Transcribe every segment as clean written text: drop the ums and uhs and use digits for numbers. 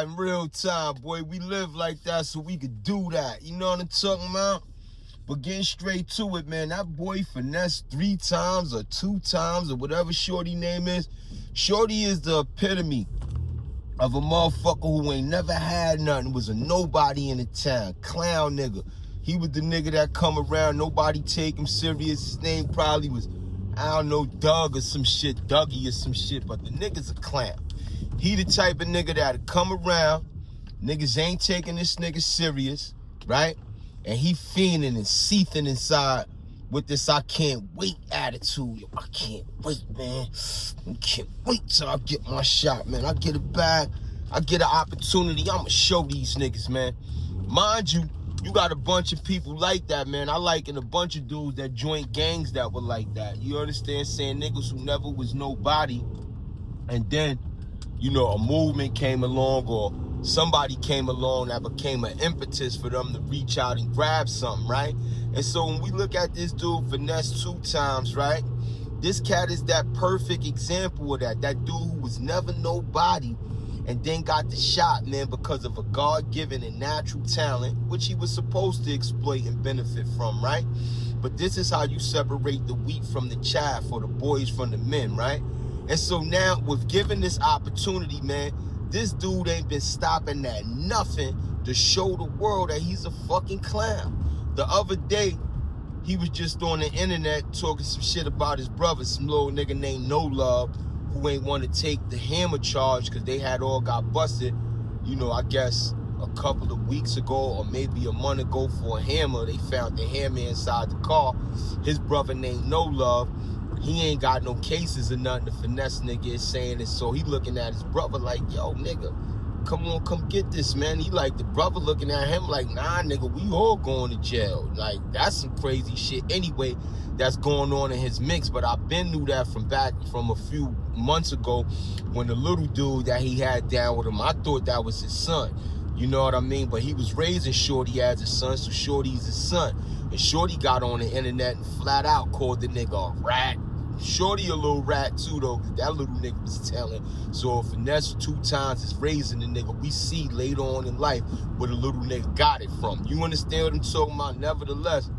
in real time, boy. We live like that so we could do that. You know what I'm talking about? But getting straight to it, man, that boy Finesse 3 times or 2 times or whatever Shorty name is. Shorty is the epitome of a motherfucker who ain't never had nothing, was a nobody in the town. Clown nigga. He was the nigga that come around, nobody take him serious. His name probably was, I don't know, Doug or some shit, Dougie or some shit, but the nigga's a clown. He the type of nigga that'll come around, niggas ain't taking this nigga serious, right? And he fiending and seething inside with this I can't wait attitude. Yo, I can't wait, man. I can't wait till I get my shot, man. I get a bag, I get an opportunity, I'ma show these niggas, man. Mind you, you got a bunch of people like that, man. I liken a bunch of dudes that joined gangs that were like that. You understand? Saying niggas who never was nobody. And then, you know, a movement came along or somebody came along that became an impetus for them to reach out and grab something, right? And so when we look at this dude, Finesse 2 times, right? This cat is that perfect example of that. That dude who was never nobody and then got the shot, man, because of a God-given and natural talent, which he was supposed to exploit and benefit from, right? But this is how you separate the wheat from the chaff, or the boys from the men, right? And so now, with giving this opportunity, man, this dude ain't been stopping at nothing to show the world that he's a fucking clown. The other day, he was just on the internet talking some shit about his brother, some little nigga named No Love, who ain't want to take the hammer charge because they had all got busted, you know, I guess a couple of weeks ago or maybe a month ago for a hammer. They found the hammer inside the car. His brother named No Love, he ain't got no cases or nothing. The Finesse nigga is saying it, so he looking at his brother like, yo, nigga, come on, come get this, man. He like, the brother looking at him like, nah, nigga, we all going to jail. Like, that's some crazy shit anyway that's going on in his mix. But I been knew that from a few months ago when the little dude that he had down with him, I thought that was his son. You know what I mean? But he was raising Shorty as his son, so Shorty's his son. And Shorty got on the internet and flat out called the nigga a rat. Shorty a little rat too, though, because that little nigga was telling. So if Finesse 2 times is raising the nigga, we see later on in life where the little nigga got it from. You understand what I'm talking about? Nevertheless,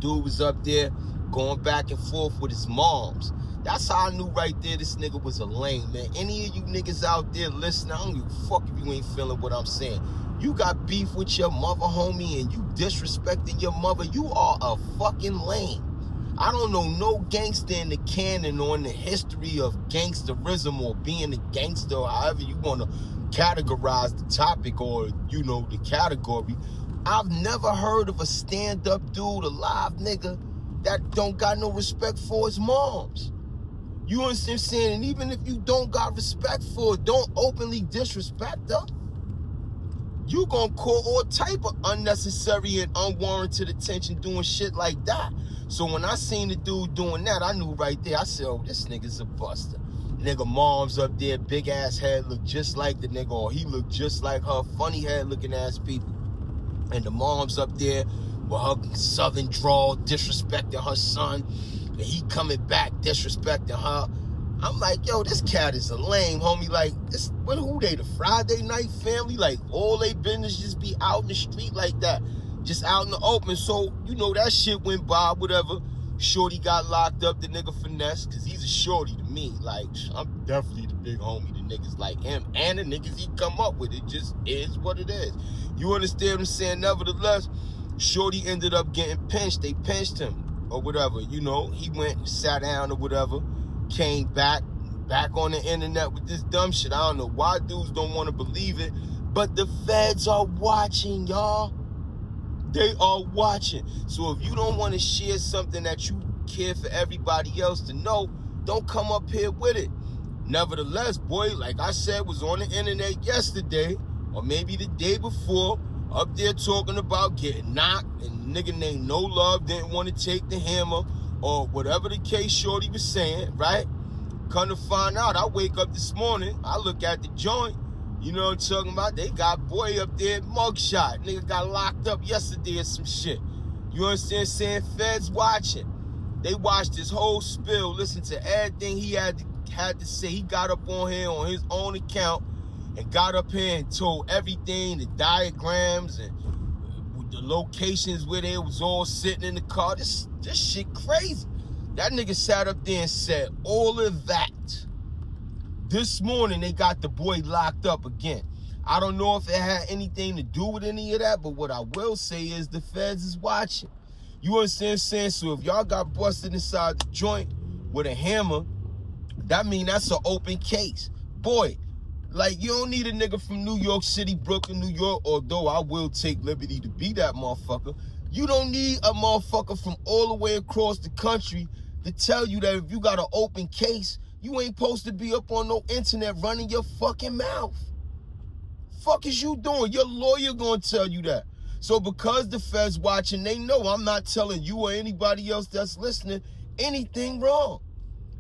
dude was up there going back and forth with his moms. That's how I knew right there this nigga was a lame, man. Any of you niggas out there listening, I don't give a fuck if you ain't feeling what I'm saying. You got beef with your mother, homie, and you disrespecting your mother, you are a fucking lame. I don't know no gangster in the canon or in the history of gangsterism or being a gangster, or however you want to categorize the topic or, you know, the category. I've never heard of a stand-up dude, a live nigga, that don't got no respect for his moms. You understand what I'm saying? And even if you don't got respect for it, don't openly disrespect her. You gonna call all type of unnecessary and unwarranted attention doing shit like that. So when I seen the dude doing that, I knew right there. I said, oh, this nigga's a buster. Nigga mom's up there, big ass head, look just like the nigga, or he looked just like her, funny head looking ass people. And the mom's up there with her southern drawl, disrespecting her son. And he coming back, disrespecting her. I'm like, yo, this cat is a lame, homie. Like, this, who they, the Friday night family? Like, all they business just be out in the street like that. Just out in the open. So, you know, that shit went by, whatever. Shorty got locked up, the nigga Finesse, because he's a shorty to me. Like, I'm definitely the big homie to niggas like him. And the niggas he come up with. It just is what it is. You understand what I'm saying? Nevertheless, Shorty ended up getting pinched. They pinched him or whatever. You know, he went, sat down or whatever. Came back on the internet with this dumb shit. I don't know why dudes don't want to believe it, but the feds are watching, y'all. They are watching. So if you don't want to share something that you care for everybody else to know, don't come up here with it. Nevertheless, boy, like I said, was on the internet yesterday, or maybe the day before, up there talking about getting knocked, and a nigga named No Love didn't want to take the hammer, or whatever the case Shorty was saying, right? Come to find out, I wake up this morning, I look at the joint, you know what I'm talking about? They got boy up there, mugshot. Nigga got locked up yesterday or some shit. You understand saying? Feds watching. They watched his whole spill, listen to everything he had to say. He got up on here on his own account and got up here and told everything, the diagrams and the locations where they was all sitting in the car. This shit crazy. That nigga sat up there and said all of that. This morning, they got the boy locked up again. I don't know if it had anything to do with any of that, but what I will say is the feds is watching. You understand what I'm saying? So if y'all got busted inside the joint with a hammer, that mean that's an open case. Boy, like, you don't need a nigga from New York City, Brooklyn, New York, although I will take liberty to be that motherfucker. You don't need a motherfucker from all the way across the country to tell you that if you got an open case, you ain't supposed to be up on no internet running your fucking mouth. Fuck is you doing? Your lawyer gonna tell you that. So because the feds watching, they know I'm not telling you or anybody else that's listening anything wrong.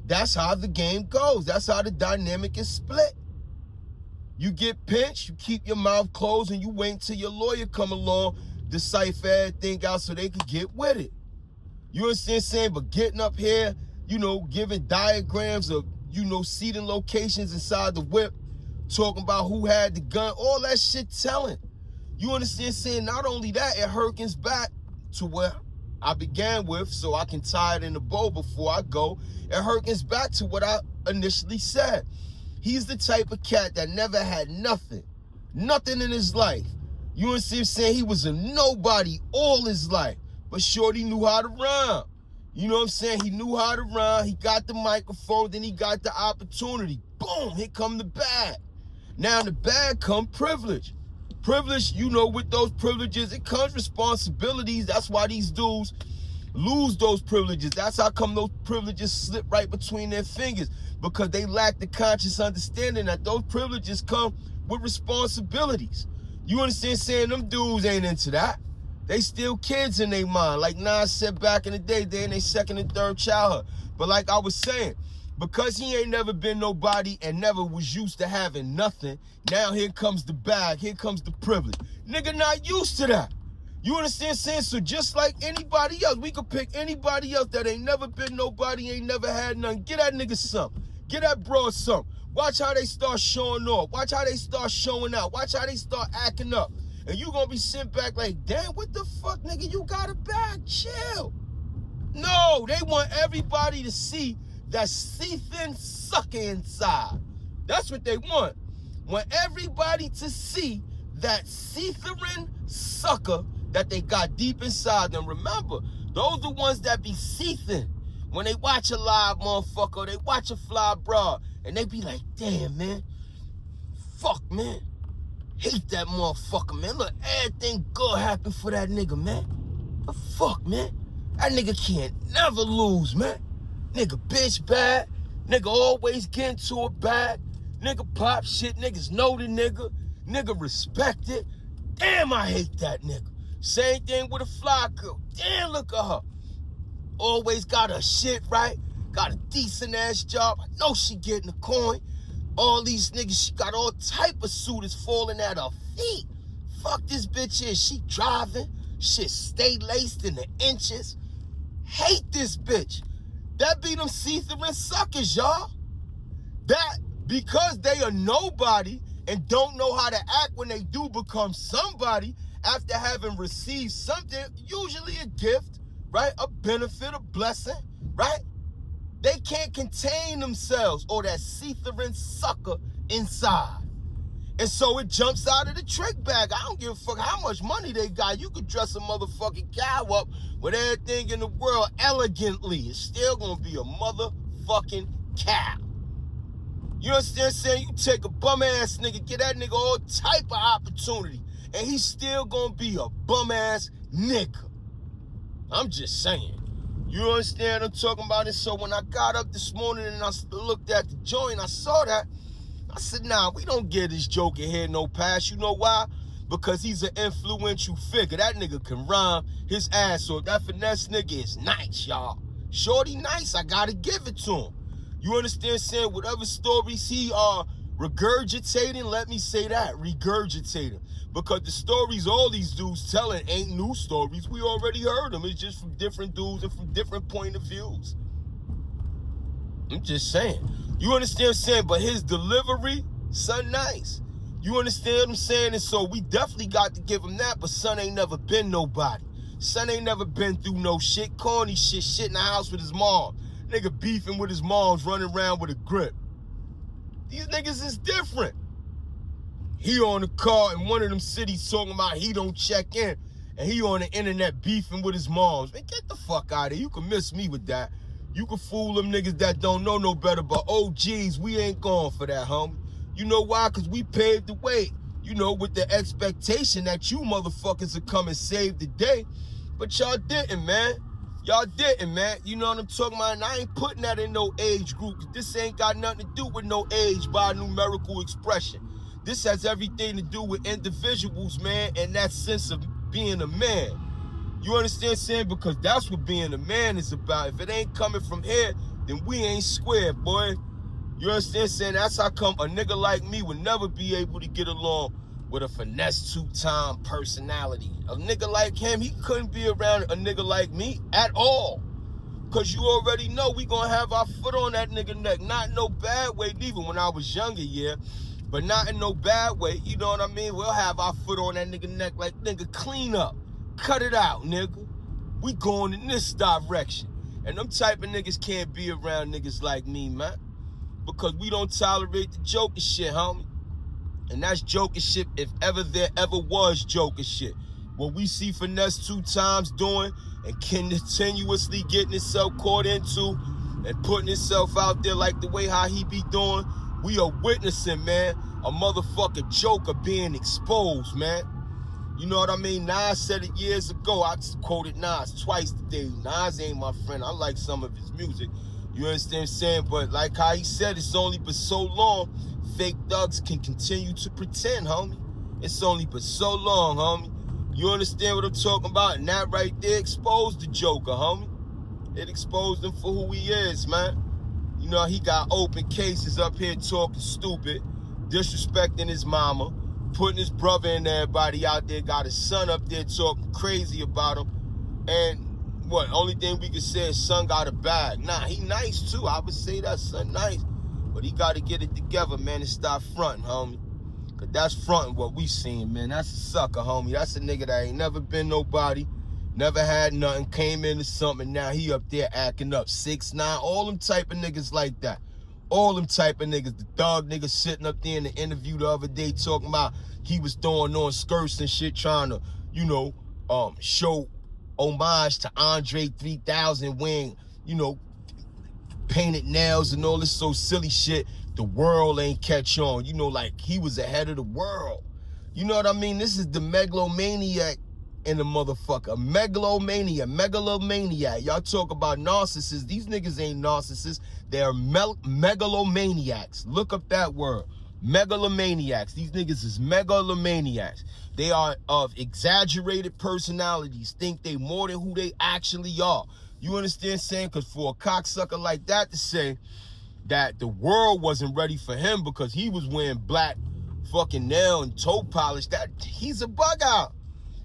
That's how the game goes. That's how the dynamic is split. You get pinched, you keep your mouth closed, and you wait until your lawyer come along, decipher everything out so they can get with it. You understand what I'm saying? But getting up here, you know, giving diagrams of, you know, seating locations inside the whip, talking about who had the gun, all that shit telling. You understand what I'm saying? Not only that, it harkens back to where I began with, so I can tie it in the bow before I go. It harkens back to what I initially said. He's the type of cat that never had nothing in his life. You understand what I'm saying? He was a nobody all his life, but shorty knew how to rhyme. You know what I'm saying? He knew how to rhyme. He got the microphone, then he got the opportunity. Boom, here come the bag. Now in the bag come privilege. Privilege, you know, with those privileges, it comes responsibilities. That's why these dudes lose those privileges. That's how come those privileges slip right between their fingers, because they lack the conscious understanding that those privileges come with responsibilities. You understand saying them dudes ain't into that. They still kids in their mind. Like Nas said back in the day, they in their second and third childhood. But like I was saying, because he ain't never been nobody and never was used to having nothing, now here comes the bag, here comes the privilege. Nigga not used to that. You understand what I'm saying? So just like anybody else, we could pick anybody else that ain't never been nobody, ain't never had nothing. Get that nigga something. Get that broad something. Watch how they start showing off. Watch how they start showing out. Watch how they start acting up. And you gonna be sitting back like, damn, what the fuck, nigga? You got a bag, chill. No, they want everybody to see that seething sucker inside. That's what they want. Want everybody to see that seething sucker that they got deep inside them. Remember, those the ones that be seething when they watch a live motherfucker, they watch a fly broad, and they be like, damn, man, fuck, man. Hate that motherfucker, man. Look, everything good happen for that nigga, man. The fuck, man? That nigga can't never lose, man. Nigga bitch bad. Nigga always get into a bag. Nigga pop shit. Niggas know the nigga. Nigga respect it. Damn, I hate that nigga. Same thing with a fly girl. Damn, look at her. Always got her shit right. Got a decent ass job. I know she getting a coin. All these niggas, she got all type of suitors falling at her feet. Fuck this bitch is. She driving. Shit stay laced in the inches. Hate this bitch. That be them see-through suckers, y'all. That, because they are nobody and don't know how to act when they do become somebody after having received something, usually a gift, right? A benefit, a blessing, right? They can't contain themselves or that see-through sucker inside. And so it jumps out of the trick bag. I don't give a fuck how much money they got. You could dress a motherfucking cow up with everything in the world elegantly. It's still gonna be a motherfucking cow. You understand what I'm saying? You take a bum ass nigga, get that nigga all type of opportunity, and he's still gonna be a bum ass nigga. I'm just saying. You understand what I'm talking about? And so when I got up this morning and I looked at the joint, I saw that. I said, nah, we don't give this joker here no pass. You know why? Because he's an influential figure. That nigga can rhyme his ass off. That Finesse nigga is nice, y'all. Shorty nice, I gotta give it to him. You understand saying? Whatever stories he regurgitating, let me say that, regurgitating. Because the stories all these dudes telling ain't new stories. We already heard them. It's just from different dudes and from different point of views. I'm just saying. You understand what I'm saying? But his delivery, son, nice. You understand what I'm saying? And so we definitely got to give him that, but son ain't never been nobody. Son ain't never been through no shit, corny shit in the house with his mom. Nigga beefing with his moms, running around with a grip. These niggas is different. He on the car in one of them cities talking about he don't check in, and he on the internet beefing with his moms. Man, get the fuck out of here. You can miss me with that. You can fool them niggas that don't know no better, but OGs, we ain't going for that, homie. You know why? Because we paved the way, you know, with the expectation that you motherfuckers would come and save the day. But y'all didn't, man. Y'all didn't, man. You know what I'm talking about? And I ain't putting that in no age group. This ain't got nothing to do with no age by numerical expression. This has everything to do with individuals, man, and that sense of being a man. You understand what I'm saying? Because that's what being a man is about. If it ain't coming from here, then we ain't square, boy. You understand what I'm saying? That's how come a nigga like me would never be able to get along with a finesse two-time personality. A nigga like him, he couldn't be around a nigga like me at all. Because you already know we gonna have our foot on that nigga neck. Not in no bad way, neither when I was younger, yeah. But not in no bad way, you know what I mean? We'll have our foot on that nigga neck like, nigga, clean up. Cut it out, nigga. We going in this direction. And them type of niggas can't be around niggas like me, man. Because we don't tolerate the joker shit, homie. And that's joker shit if ever there ever was joker shit. What we see Finesse two times doing and continuously getting himself caught into and putting himself out there like the way how he be doing, we are witnessing, man, a motherfucker joker being exposed, man. You know what I mean? Nas said it years ago. I quoted Nas twice today. Nas ain't my friend. I like some of his music. You understand what I'm saying? But like how he said, it's only but so long fake thugs can continue to pretend, homie. It's only but so long, homie. You understand what I'm talking about? And that right there exposed the Joker, homie. It exposed him for who he is, man. You know, he got open cases up here talking stupid, disrespecting his mama, putting his brother and everybody out there, got his son up there talking crazy about him. And what, only thing we can say is son got a bag. Nah, he nice too. I would say that son nice. But he got to get it together, man, and stop fronting, homie. Because that's fronting what we seen, man. That's a sucker, homie. That's a nigga that ain't never been nobody, never had nothing, came into something, now he up there acting up. 6ix9ine, all them type of niggas like that. All them type of niggas. The dog nigga sitting up there in the interview the other day talking about he was throwing on skirts and shit, trying to, you know, show homage to Andre 3000 wearing, you know, painted nails and all this so silly shit. The world ain't catch on. You know, like he was ahead of the world. You know what I mean? This is the megalomaniac in the motherfucker. Megalomaniac. Y'all talk about narcissists. These niggas ain't narcissists. They're megalomaniacs. Look up that word. Megalomaniacs. These niggas is megalomaniacs. They are of exaggerated personalities. Think they more than who they actually are. You understand saying? Because for a cocksucker like that to say that the world wasn't ready for him because he was wearing black fucking nail and toe polish, that he's a bug out.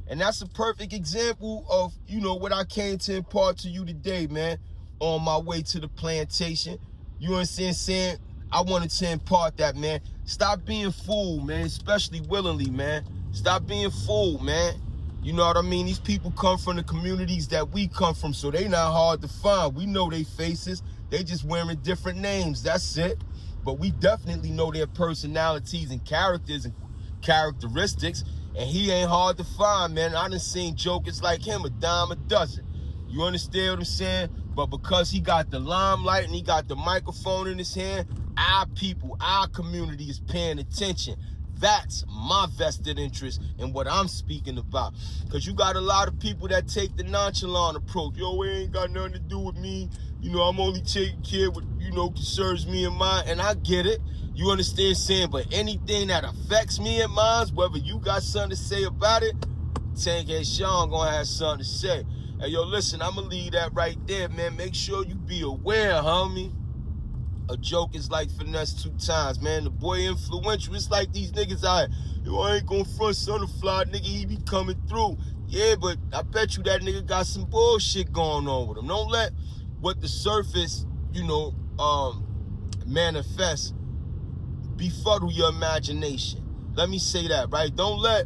And that's a perfect example of, you know, what I came to impart to you today, man, on my way to the plantation. You understand saying? I wanted to impart that, man. Stop being fooled, man, especially willingly, man. Stop being fooled, man. You know what I mean? These people come from the communities that we come from, so they not hard to find. We know their faces. They just wearing different names. That's it. But we definitely know their personalities and characters and characteristics. And he ain't hard to find, man. I done seen jokers like him a dime a dozen. You understand what I'm saying? But because he got the limelight and he got the microphone in his hand, our people, our community is paying attention. That's my vested interest in what I'm speaking about. Because you got a lot of people that take the nonchalant approach. Yo, it ain't got nothing to do with me. You know, I'm only taking care of what, you know, concerns me and mine. And I get it. You understand saying? But anything that affects me and mine, whether you got something to say about it, Tank and Sean gonna have something to say. Hey, yo, listen, I'm gonna leave that right there, man. Make sure you be aware, homie. A joke is like Finesse 2 times, man. The boy influential. It's like these niggas out here. Yo, I ain't gonna front Sonafly, nigga. He be coming through. Yeah, but I bet you that nigga got some bullshit going on with him. Don't let what the surface, you know, manifest befuddle your imagination. Let me say that, right? Don't let,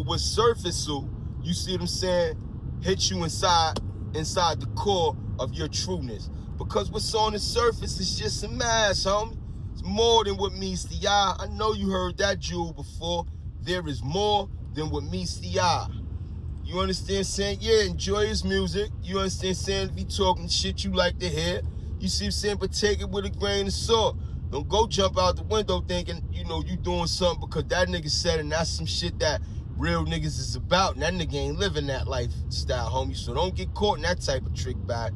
what's superficial, you see what I'm saying, hit you inside the core of your trueness. Because what's on the surface is just a mask, homie. It's more than what meets the eye. I know you heard that jewel before. There is more than what meets the eye. You understand saying? Yeah, enjoy his music. You understand saying? Be talking shit you like to hear. You see what I'm saying? But take it with a grain of salt. Don't go jump out the window thinking, you doing something because that nigga said it, and that's some shit that real niggas is about. And that nigga ain't living that lifestyle, homie. So don't get caught in that type of trick bag.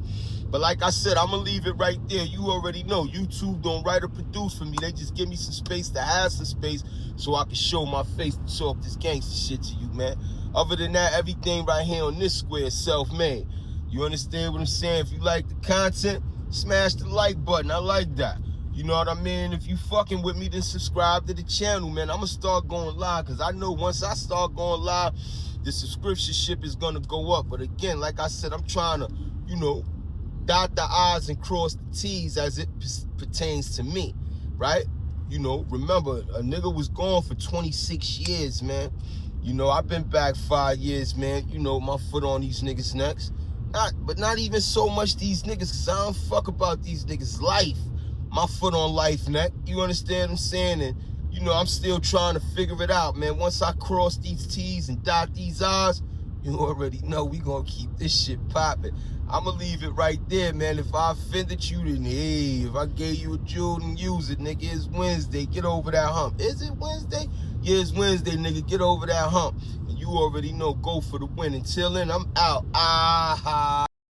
But like I said, I'm going to leave it right there. You already know. YouTube don't write or produce for me. They just give me some space to have some space so I can show my face to talk this gangster shit to you, man. Other than that, everything right here on this square is self-made. You understand what I'm saying? If you like the content, smash the like button. I like that. You know what I mean? If you fucking with me, then subscribe to the channel, man. I'm going to start going live because I know once I start going live, the subscription ship is going to go up. But again, like I said, I'm trying to, dot the I's and cross the T's as it pertains to me, right? Remember, a nigga was gone for 26 years, man. I've been back 5 years, man. My foot on these niggas' necks. Not even so much these niggas, because I don't fuck about these niggas' life. My foot on life neck. You understand what I'm saying? And, I'm still trying to figure it out, man. Once I cross these T's and dot these I's, you already know we gonna keep this shit popping. I'ma leave it right there, man. If I offended you, then hey, if I gave you a jewel, then use it, nigga. It's Wednesday. Get over that hump. Is it Wednesday? Yeah, it's Wednesday, nigga. Get over that hump. And you already know, go for the win. Until then, I'm out.